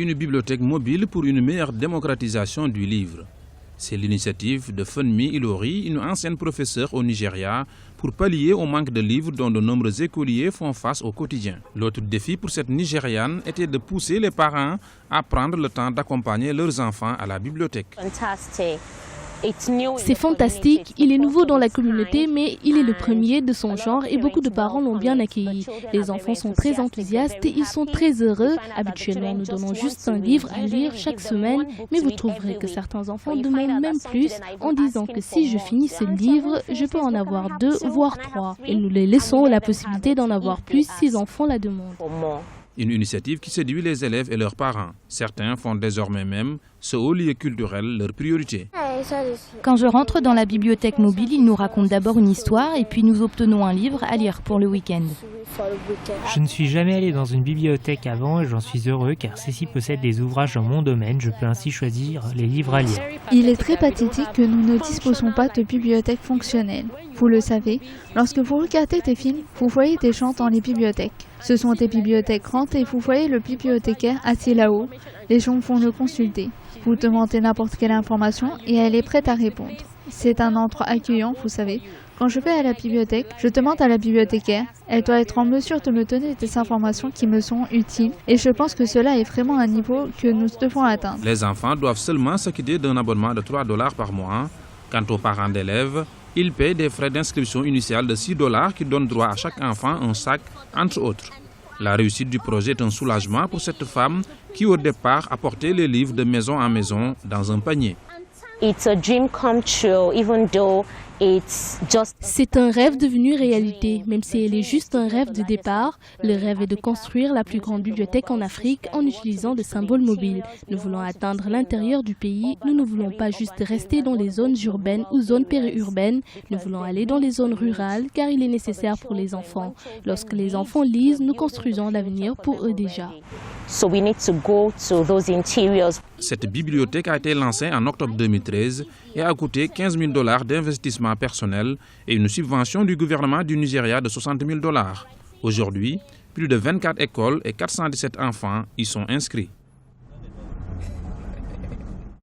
Une bibliothèque mobile pour une meilleure démocratisation du livre. C'est l'initiative de Funmi Ilori, une ancienne professeure au Nigeria, pour pallier au manque de livres dont de nombreux écoliers font face au quotidien. L'autre défi pour cette Nigériane était de pousser les parents à prendre le temps d'accompagner leurs enfants à la bibliothèque. C'est fantastique, il est nouveau dans la communauté, mais il est le premier de son genre et beaucoup de parents l'ont bien accueilli. Les enfants sont très enthousiastes et ils sont très heureux. Habituellement, nous donnons juste un livre à lire chaque semaine, mais vous trouverez que certains enfants demandent même plus en disant que si je finis ce livre, je peux en avoir 2, voire 3. Et nous les laissons la possibilité d'en avoir plus si les enfants la demandent. Une initiative qui séduit les élèves et leurs parents. Certains font désormais même ce haut lieu culturel leur priorité. Quand je rentre dans la bibliothèque mobile, ils nous racontent d'abord une histoire et puis nous obtenons un livre à lire pour le week-end. Je ne suis jamais allé dans une bibliothèque avant et j'en suis heureux car celle-ci possède des ouvrages dans mon domaine. Je peux ainsi choisir les livres à lire. Il est très pathétique que nous ne disposons pas de bibliothèque fonctionnelle. Vous le savez, lorsque vous regardez des films, vous voyez des gens dans les bibliothèques. Ce sont des bibliothèques grandes et vous voyez le bibliothécaire assis là-haut. Les gens vont le consulter. Vous demandez n'importe quelle information et elle est prête à répondre. C'est un endroit accueillant, vous savez. Quand je vais à la bibliothèque, je demande à la bibliothécaire. Elle doit être en mesure de me donner des informations qui me sont utiles. Et je pense que cela est vraiment un niveau que nous devons atteindre. Les enfants doivent seulement s'acquitter d'un abonnement de $3 par mois. Quant aux parents d'élèves, ils paient des frais d'inscription initiale de $6 qui donnent droit à chaque enfant un sac, entre autres. La réussite du projet est un soulagement pour cette femme qui au départ apportait les livres de maison en maison dans un panier. C'est un rêve devenu réalité, même si elle est juste un rêve de départ. Le rêve est de construire la plus grande bibliothèque en Afrique en utilisant des symboles mobiles. Nous voulons atteindre l'intérieur du pays. Nous ne voulons pas juste rester dans les zones urbaines ou zones périurbaines. Nous voulons aller dans les zones rurales car il est nécessaire pour les enfants. Lorsque les enfants lisent, nous construisons l'avenir pour eux déjà. Cette bibliothèque a été lancée en octobre 2013 et a coûté $15 000 d'investissement personnel et une subvention du gouvernement du Nigeria de $60 000. Aujourd'hui, plus de 24 écoles et 417 enfants y sont inscrits.